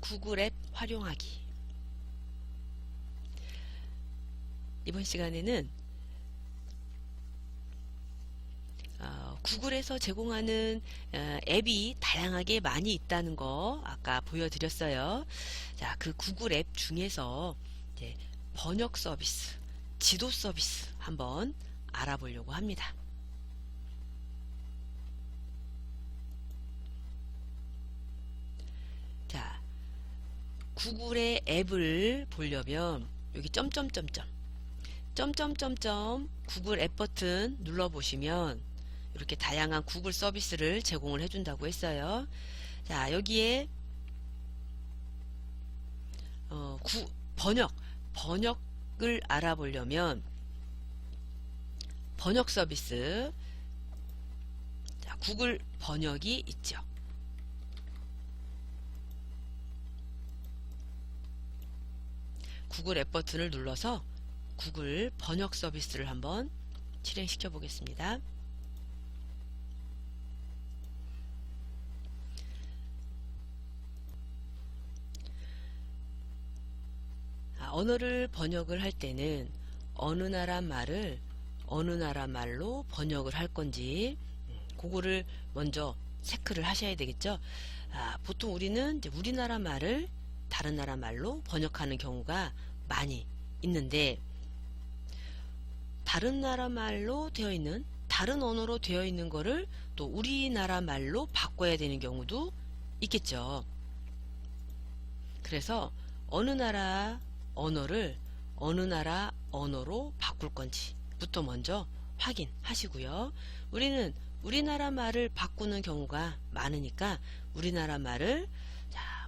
구글 앱 활용하기. 이번 시간에는 구글에서 제공하는 앱이 다양하게 많이 있다는 거 아까 보여드렸어요. 자, 그 구글 앱 중에서 이제 번역 서비스, 지도 서비스 한번 알아보려고 합니다. 자, 구글의 앱을 보려면 여기 점점점점 구글 앱 버튼 눌러보시면 이렇게 다양한 구글 서비스를 제공을 해준다고 했어요. 자, 여기에 번역을 알아보려면 번역 서비스, 자, 구글 번역이 있죠. 구글 앱 버튼을 눌러서 구글 번역 서비스를 한번 실행시켜 보겠습니다. 언어를 번역을 할 때는 어느 나라 말을 어느 나라 말로 번역을 할 건지 그거를 먼저 체크를 하셔야 되겠죠. 보통 우리는 이제 우리나라 말을 다른 나라 말로 번역하는 경우가 많이 있는데, 다른 나라 말로 되어 있는, 다른 언어로 되어 있는 거를 또 우리나라 말로 바꿔야 되는 경우도 있겠죠. 그래서 어느 나라 언어를 어느 나라 언어로 바꿀 건지부터 먼저 확인하시고요. 우리는 우리나라 말을 바꾸는 경우가 많으니까 우리나라 말을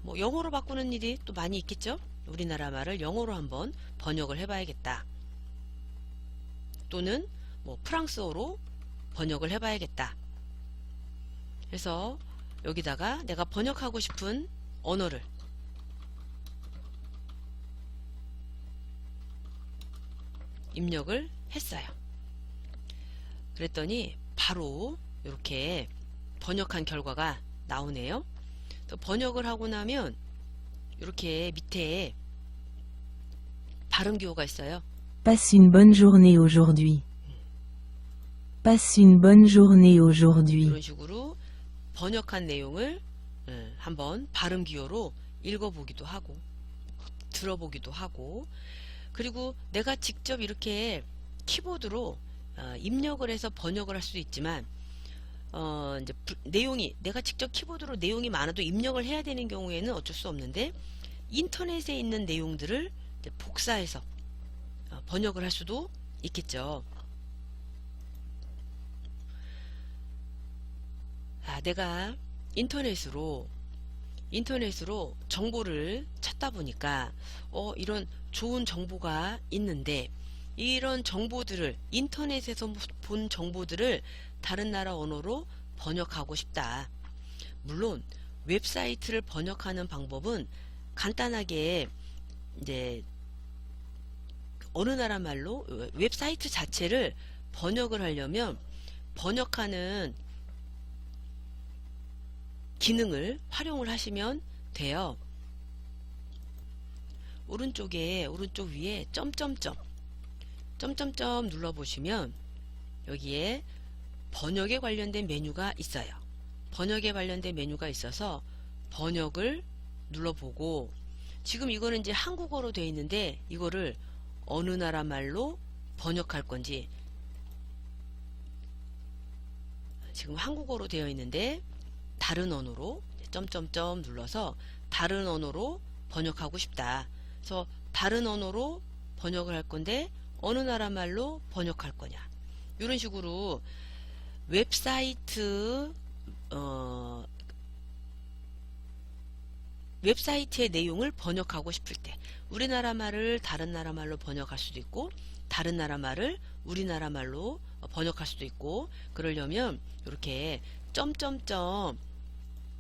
뭐 영어로 바꾸는 일이 또 많이 있겠죠. 우리나라 말을 영어로 한번 번역을 해봐야겠다. 또는 뭐 프랑스어로 번역을 해봐야겠다. 그래서 여기다가 내가 번역하고 싶은 언어를 입력을 했어요. 그랬더니 바로 이렇게 번역한 결과가 나오네요. 또 번역을 하고 나면 이렇게 밑에 발음 기호가 있어요. Passe une bonne journée aujourd'hui. Passe une bonne journée aujourd'hui. 이런 식으로 번역한 내용을 한번 발음 기호로 읽어보기도 하고 들어보기도 하고, 그리고 내가 직접 이렇게 키보드로 입력을 해서 번역을 할 수도 있지만 이제 내용이 내가 직접 키보드로 내용이 많아도 입력을 해야 되는 경우에는 어쩔 수 없는데, 인터넷에 있는 내용들을 이제 복사해서 번역을 할 수도 있겠죠. 내가 인터넷으로 정보를 찾다 보니까 이런 좋은 정보가 있는데, 이런 정보들을 인터넷에서 본 정보들을 다른 나라 언어로 번역하고 싶다. 물론 웹사이트를 번역하는 방법은 간단하게 이제 어느 나라 말로 웹사이트 자체를 번역을 하려면 번역하는 기능을 활용을 하시면 돼요. 오른쪽 위에 점점점 눌러보시면 여기에 번역에 관련된 메뉴가 있어요. 번역에 관련된 메뉴가 있어서 번역을 눌러보고, 지금 이거는 이제 한국어로 되어 있는데 이거를 어느 나라 말로 번역할 건지, 지금 한국어로 되어 있는데 다른 언어로 점점점 눌러서 다른 언어로 번역하고 싶다. 그래서 다른 언어로 번역을 할 건데 어느 나라 말로 번역할 거냐, 이런 식으로 웹사이트의 내용을 번역하고 싶을 때 우리나라 말을 다른 나라 말로 번역할 수도 있고, 다른 나라 말을 우리나라 말로 번역할 수도 있고, 그러려면 이렇게 점점점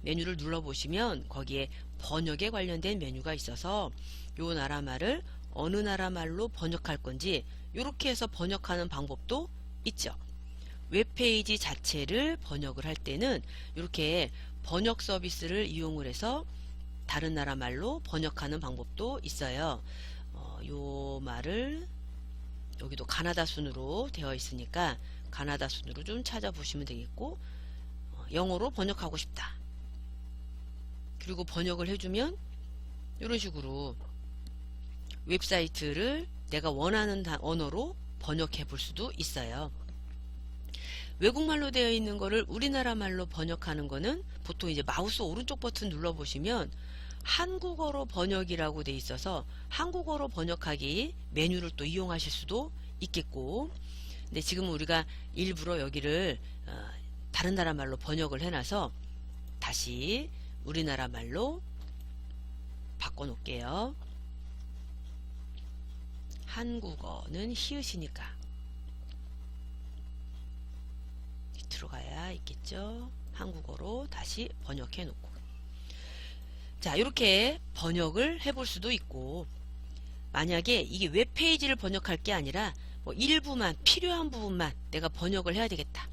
메뉴를 눌러보시면 거기에 번역에 관련된 메뉴가 있어서 요 나라 말을 어느 나라 말로 번역할 건지 이렇게 해서 번역하는 방법도 있죠. 웹페이지 자체를 번역을 할 때는 이렇게 번역 서비스를 이용을 해서 다른 나라 말로 번역하는 방법도 있어요. 요 말을 여기도 가나다 순으로 되어 있으니까 가나다 순으로 좀 찾아보시면 되겠고, 영어로 번역하고 싶다. 그리고 번역을 해주면 이런 식으로 웹사이트를 내가 원하는 언어로 번역해 볼 수도 있어요. 외국말로 되어 있는 거를 우리나라 말로 번역하는 거는 보통 이제 마우스 오른쪽 버튼 눌러 보시면 한국어로 번역이라고 돼 있어서 한국어로 번역하기 메뉴를 또 이용하실 수도 있겠고, 근데 지금 우리가 일부러 여기를 다른 나라 말로 번역을 해놔서 다시 우리나라 말로 바꿔 놓을게요. 한국어는 히읗이니까 들어가야 있겠죠. 한국어로 다시 번역해 놓고, 자, 이렇게 번역을 해볼 수도 있고, 만약에 이게 웹페이지를 번역할 게 아니라 뭐 일부만, 필요한 부분만 내가 번역을 해야 되겠다.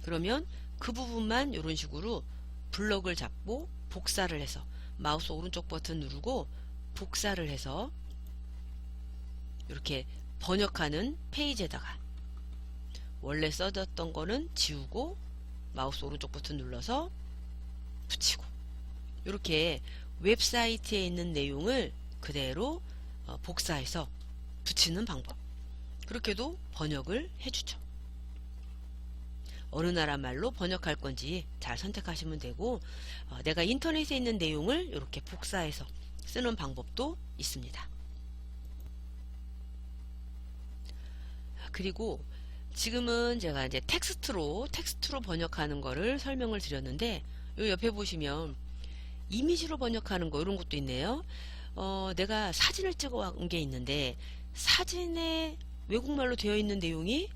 그러면 그 부분만 이런 식으로 블럭을 잡고 복사를 해서 마우스 오른쪽 버튼 누르고 복사를 해서 이렇게 번역하는 페이지에다가 원래 써졌던 거는 지우고 마우스 오른쪽 버튼 눌러서 붙이고, 이렇게 웹사이트에 있는 내용을 그대로 복사해서 붙이는 방법, 그렇게도 번역을 해주죠. 어느 나라 말로 번역할 건지 잘 선택하시면 되고, 내가 인터넷에 있는 내용을 이렇게 복사해서 쓰는 방법도 있습니다. 그리고 지금은 제가 이제 텍스트로 번역하는 거를 설명을 드렸는데, 요 옆에 보시면 이미지로 번역하는 거 이런 것도 있네요. 내가 사진을 찍어 온 게 있는데 사진에 외국말로 되어 있는 내용이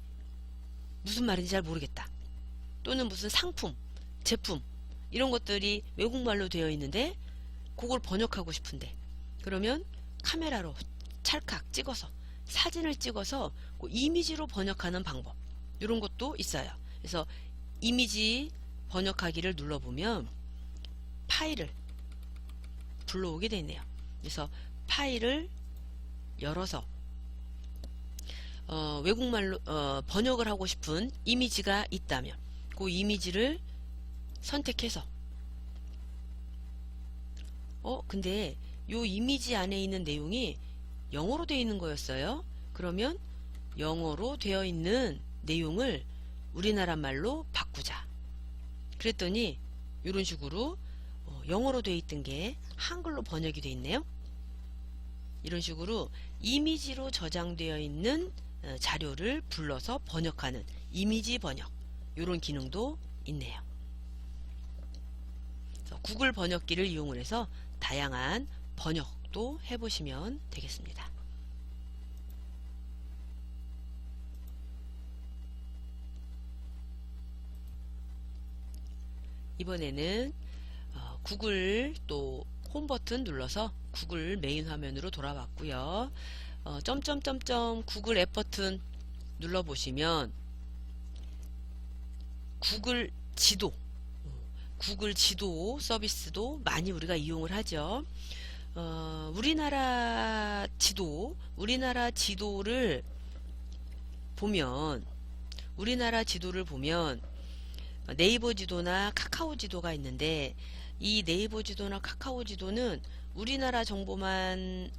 무슨 말인지 잘 모르겠다. 또는 무슨 상품, 제품 이런 것들이 외국말로 되어 있는데 그걸 번역하고 싶은데, 그러면 카메라로 찰칵 찍어서 사진을 찍어서 그 이미지로 번역하는 방법, 이런 것도 있어요. 그래서 이미지 번역하기를 눌러보면 파일을 불러오게 되네요. 그래서 파일을 열어서 외국말로 번역을 하고 싶은 이미지가 있다면 그 이미지를 선택해서 근데 요 이미지 안에 있는 내용이 영어로 되어 있는 거였어요. 그러면 영어로 되어 있는 내용을 우리나라 말로 바꾸자. 그랬더니 이런 식으로 영어로 되어 있던 게 한글로 번역이 되어 있네요. 이런 식으로 이미지로 저장되어 있는 자료를 불러서 번역하는 이미지 번역, 이런 기능도 있네요. 그래서 구글 번역기를 이용을 해서 다양한 번역도 해보시면 되겠습니다. 이번에는 구글 또 홈 버튼 눌러서 구글 메인 화면으로 돌아왔고요. 점점점점 구글 앱 버튼 눌러보시면 구글 지도 서비스도 많이 우리가 이용을 하죠. 우리나라 지도를 보면 네이버 지도나 카카오 지도가 있는데, 이 네이버 지도나 카카오 지도는 우리나라 지도만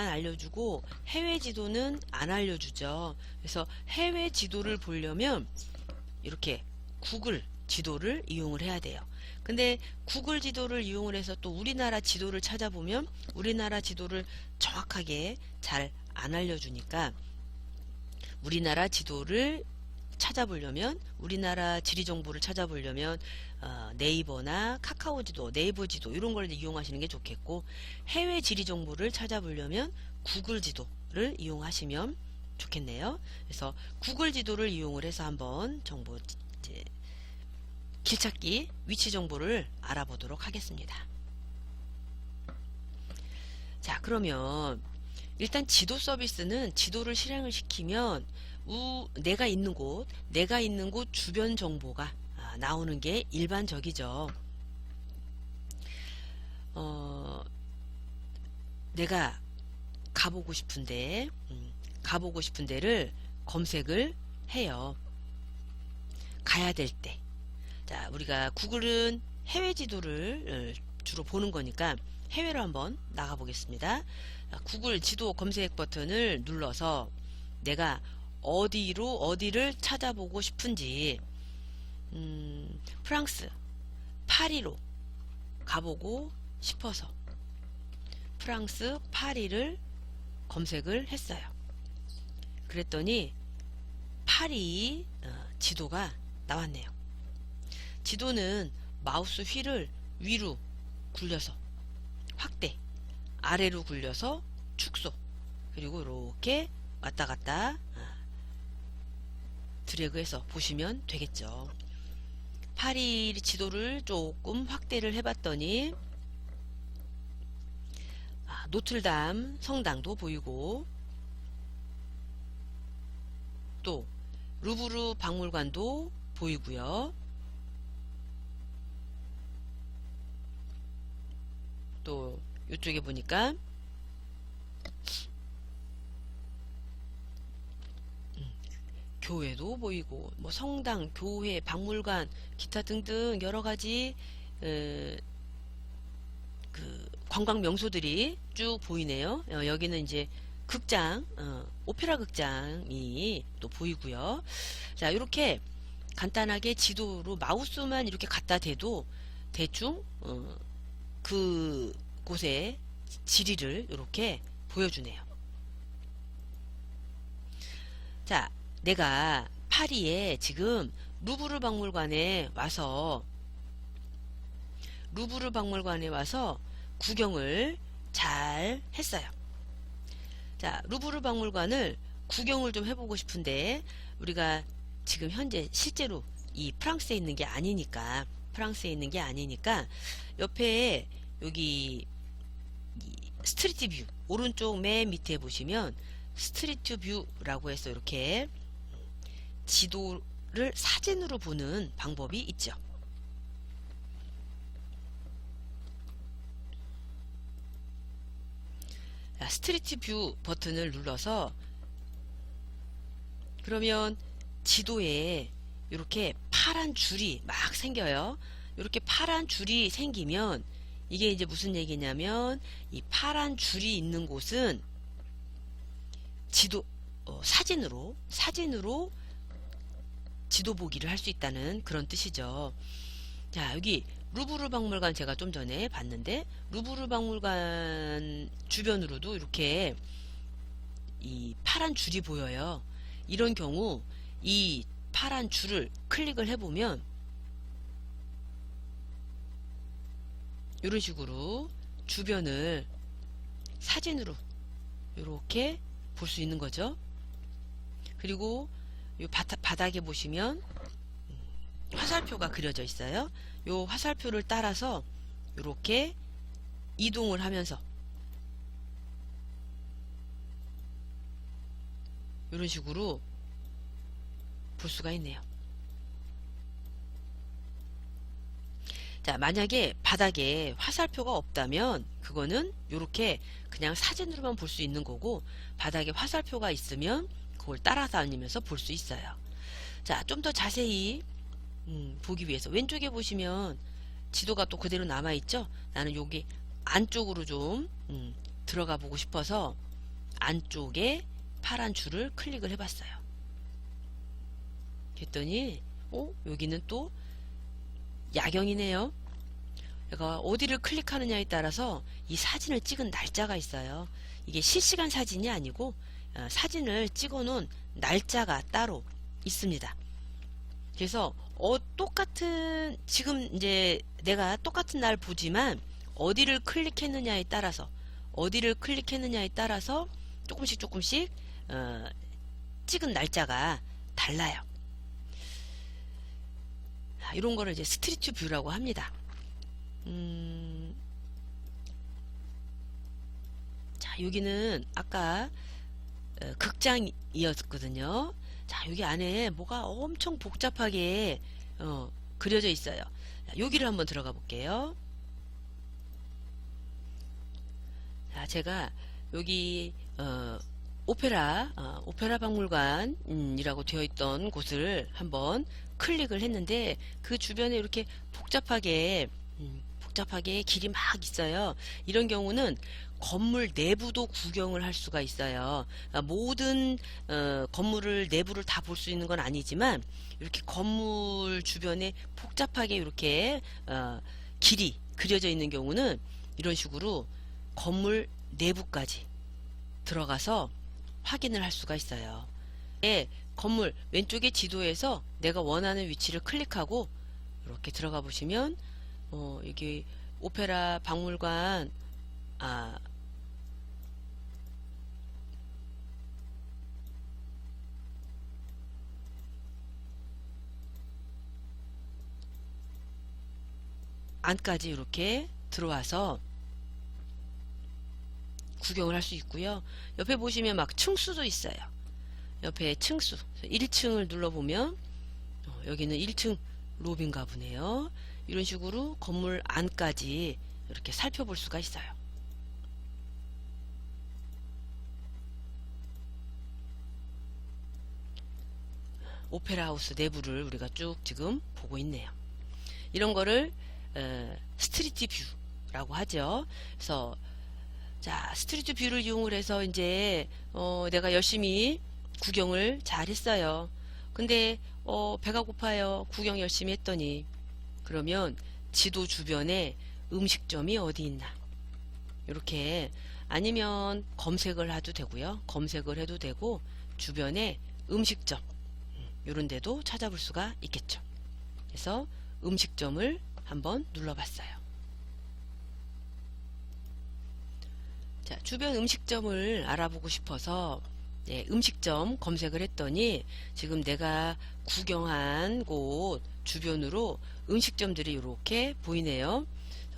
알려주고 해외 지도는 안 알려주죠. 그래서 해외 지도를 보려면 이렇게 구글 지도를 이용을 해야 돼요. 근데 구글 지도를 이용을 해서 또 우리나라 지도를 찾아보면 우리나라 지도를 정확하게 잘 안 알려주니까, 우리나라 지도를 찾아보려면, 우리나라 지리 정보를 찾아보려면 네이버나 카카오 지도, 네이버 지도 이런 걸 이용하시는 게 좋겠고, 해외 지리 정보를 찾아보려면 구글 지도를 이용하시면 좋겠네요. 그래서 구글 지도를 이용을 해서 한번 길찾기 위치 정보를 알아보도록 하겠습니다. 자, 그러면 일단 지도 서비스는 지도를 실행을 시키면 내가 있는 곳 주변 정보가 나오는 게 일반적이죠. 내가 가보고 싶은데, 가보고 싶은 데를 검색을 해요. 가야 될 때. 자, 우리가 구글은 해외 지도를 주로 보는 거니까 해외로 한번 나가 보겠습니다. 구글 지도 검색 버튼을 눌러서 내가 어디를 찾아보고 싶은지, 프랑스 파리로 가보고 싶어서 프랑스 파리를 검색을 했어요. 그랬더니 파리 지도가 나왔네요. 지도는 마우스 휠을 위로 굴려서 확대, 아래로 굴려서 축소, 그리고 이렇게 왔다 갔다 드래그해서 보시면 되겠죠. 파리 지도를 조금 확대를 해봤더니 노틀담 성당도 보이고, 또 루브르 박물관도 보이고요. 또 이쪽에 보니까 교회도 보이고, 뭐 성당, 교회, 박물관, 기타 등등 여러 가지 그 관광 명소들이 쭉 보이네요. 여기는 이제 극장, 오페라 극장이 또 보이고요. 자, 이렇게 간단하게 지도로 마우스만 이렇게 갖다 대도 대충 그 곳의 지리를 이렇게 보여주네요. 자, 내가 파리에 지금 루브르 박물관에 와서 구경을 잘 했어요. 자, 루브르 박물관을 구경을 좀 해보고 싶은데, 우리가 지금 현재 실제로 이 프랑스에 있는 게 아니니까, 옆에 여기 스트리트 뷰 오른쪽 맨 밑에 보시면 스트리트 뷰라고 해서 이렇게 지도를 사진으로 보는 방법이 있죠. 스트리트 뷰 버튼을 눌러서, 그러면 지도에 이렇게 파란 줄이 막 생겨요. 이렇게 파란 줄이 생기면 이게 이제 무슨 얘기냐면, 이 파란 줄이 있는 곳은 지도 사진으로 지도 보기를 할 수 있다는 그런 뜻이죠. 자, 여기 루브르 박물관 제가 좀 전에 봤는데, 루브르 박물관 주변으로도 이렇게 이 파란 줄이 보여요. 이런 경우 이 파란 줄을 클릭을 해보면 이런 식으로 주변을 사진으로 이렇게 볼 수 있는 거죠. 그리고 이 바닥에 보시면 화살표가 그려져 있어요. 이 화살표를 따라서 이렇게 이동을 하면서 이런 식으로 볼 수가 있네요. 자, 만약에 바닥에 화살표가 없다면 그거는 이렇게 그냥 사진으로만 볼 수 있는 거고, 바닥에 화살표가 있으면 그걸 따라다니면서 볼 수 있어요. 자, 좀 더 자세히 보기 위해서 왼쪽에 보시면 지도가 또 그대로 남아있죠. 나는 여기 안쪽으로 좀 들어가 보고 싶어서 안쪽에 파란 줄을 클릭을 해봤어요. 그랬더니 여기는 또 야경이네요. 내가 어디를 클릭하느냐에 따라서 이 사진을 찍은 날짜가 있어요. 이게 실시간 사진이 아니고 사진을 찍어 놓은 날짜가 따로 있습니다. 그래서 똑같은, 지금 이제 내가 똑같은 날 보지만 어디를 클릭했느냐에 따라서 조금씩 찍은 날짜가 달라요. 이런 거를 이제 스트리트 뷰라고 합니다. 자, 여기는 아까 극장이었거든요. 자, 여기 안에 뭐가 엄청 복잡하게 그려져 있어요. 자, 여기를 한번 들어가 볼게요. 자, 제가 여기 오페라 박물관이라고 되어 있던 곳을 한번 클릭을 했는데 그 주변에 이렇게 복잡하게 길이 막 있어요. 이런 경우는 건물 내부도 구경을 할 수가 있어요. 모든 건물을 내부를 다 볼 수 있는 건 아니지만 이렇게 건물 주변에 복잡하게 이렇게 길이 그려져 있는 경우는 이런 식으로 건물 내부까지 들어가서 확인을 할 수가 있어요. 건물 왼쪽에 지도에서 내가 원하는 위치를 클릭하고 이렇게 들어가 보시면 여기 오페라 박물관 안까지 이렇게 들어와서 구경을 할 수 있고요. 옆에 보시면 막 층수도 있어요. 옆에 층수 1층을 눌러보면 여기는 1층 로비인가 보네요. 이런 식으로 건물 안까지 이렇게 살펴볼 수가 있어요. 오페라 하우스 내부를 우리가 쭉 지금 보고 있네요. 이런 거를 스트리트 뷰라고 하죠. 그래서 자, 스트리트 뷰를 이용을 해서 이제 내가 열심히 구경을 잘 했어요. 근데 배가 고파요. 구경 열심히 했더니 그러면 지도 주변에 음식점이 어디 있나 이렇게 아니면 검색을 해도 되고요. 검색을 해도 되고 주변에 음식점 이런 데도 찾아볼 수가 있겠죠. 그래서 음식점을 한번 눌러봤어요. 자, 주변 음식점을 알아보고 싶어서 음식점 검색을 했더니 지금 내가 구경한 곳 주변으로 음식점들이 이렇게 보이네요.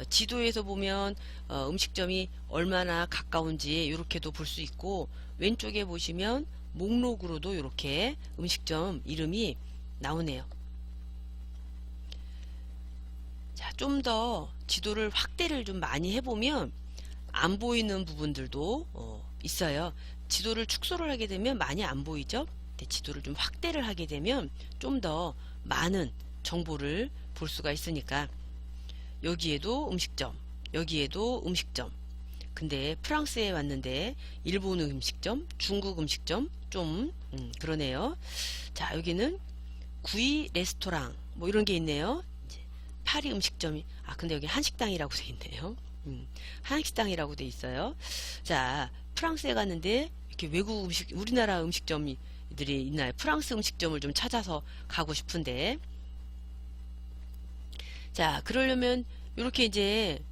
지도에서 보면 음식점이 얼마나 가까운지 이렇게도 볼 수 있고 왼쪽에 보시면 목록으로도 이렇게 음식점 이름이 나오네요. 자, 좀 더 지도를 확대를 좀 많이 해보면 안 보이는 부분들도 있어요. 지도를 축소를 하게 되면 많이 안 보이죠. 근데 지도를 좀 확대를 하게 되면 좀 더 많은 정보를 볼 수가 있으니까 여기에도 음식점, 여기에도 음식점. 근데 프랑스에 왔는데 일본 음식점, 중국 음식점 좀 그러네요. 자, 여기는 구이 레스토랑 뭐 이런 게 있네요. 이제 파리 음식점이 근데 여기 한식당이라고 돼 있네요. 한식당이라고 돼 있어요. 자, 프랑스에 갔는데 이렇게 외국 음식, 우리나라 음식점들이 있나요? 프랑스 음식점을 좀 찾아서 가고 싶은데, 자, 그러려면 이렇게 이제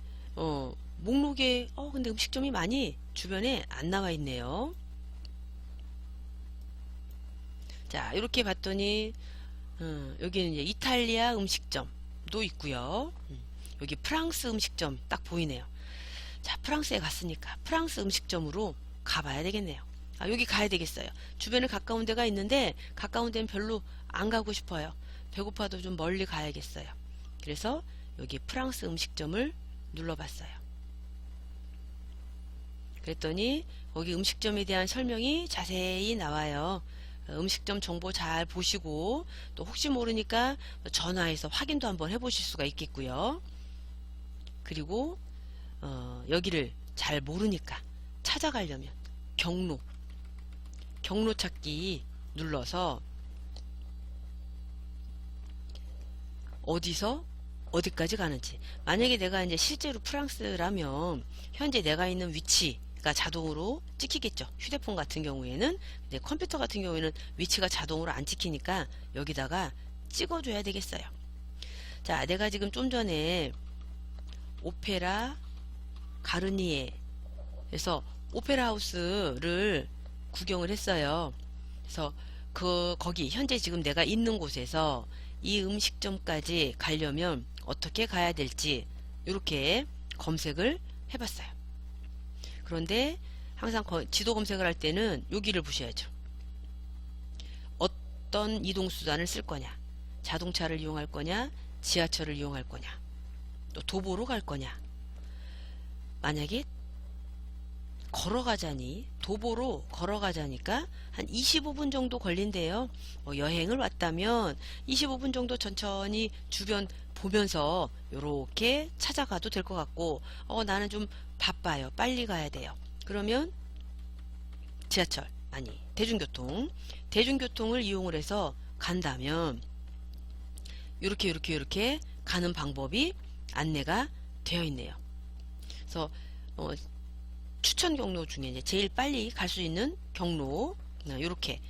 목록에 근데 음식점이 많이 주변에 안 나와 있네요. 자, 이렇게 봤더니 여기는 이제 이탈리아 음식점도 있고요. 여기 프랑스 음식점 딱 보이네요. 자, 프랑스에 갔으니까 프랑스 음식점으로 가봐야 되겠네요. 여기 가야 되겠어요. 주변에 가까운 데가 있는데 가까운 데는 별로 안 가고 싶어요. 배고파도 좀 멀리 가야겠어요. 그래서 여기 프랑스 음식점을 눌러봤어요. 그랬더니 거기 음식점에 대한 설명이 자세히 나와요. 음식점 정보 잘 보시고 또 혹시 모르니까 전화해서 확인도 한번 해보실 수가 있겠고요. 그리고 여기를 잘 모르니까 찾아가려면 경로 찾기 눌러서 어디서 어디까지 가는지, 만약에 내가 이제 실제로 프랑스라면 현재 내가 있는 위치가 자동으로 찍히겠죠. 휴대폰 같은 경우에는. 근데 컴퓨터 같은 경우에는 위치가 자동으로 안 찍히니까 여기다가 찍어줘야 되겠어요. 자, 내가 지금 좀 전에 오페라 가르니에에서 오페라 하우스를 구경을 했어요. 그래서 거기 현재 지금 내가 있는 곳에서 이 음식점까지 가려면 어떻게 가야 될지 이렇게 검색을 해봤어요. 그런데 항상 지도 검색을 할 때는 여기를 보셔야죠. 어떤 이동수단을 쓸 거냐, 자동차를 이용할 거냐, 지하철을 이용할 거냐, 또 도보로 갈 거냐. 만약에 걸어가자니, 도보로 걸어가자니까 한 25분 정도 걸린대요. 여행을 왔다면 25분 정도 천천히 주변 보면서 요렇게 찾아가도 될 것 같고, 나는 좀 바빠요. 빨리 가야 돼요. 그러면 지하철, 아니, 대중교통을 이용을 해서 간다면 요렇게 가는 방법이 안내가 되어 있네요. 그래서 추천 경로 중에 이제 제일 빨리 갈 수 있는 경로, 요렇게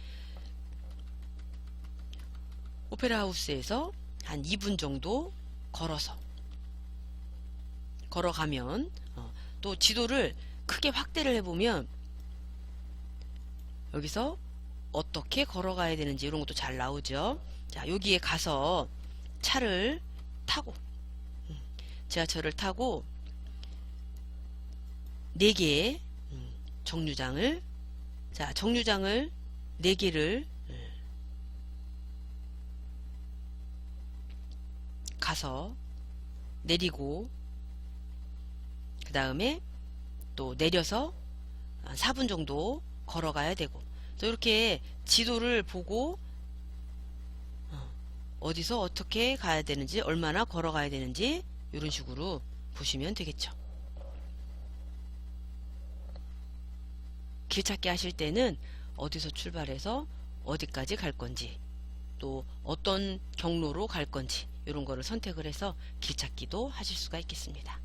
오페라 하우스에서 한 2분 정도 걸어가면, 또 지도를 크게 확대를 해보면 여기서 어떻게 걸어가야 되는지 이런 것도 잘 나오죠. 자, 여기에 가서 차를 타고, 지하철을 타고 4개의 정류장을 4개를 가서 내리고, 그 다음에 또 내려서 4분 정도 걸어가야 되고, 이렇게 지도를 보고 어디서 어떻게 가야 되는지, 얼마나 걸어가야 되는지 이런 식으로 보시면 되겠죠. 길 찾기 하실 때는 어디서 출발해서 어디까지 갈 건지, 또 어떤 경로로 갈 건지 이런 거를 선택을 해서 길 찾기도 하실 수가 있겠습니다.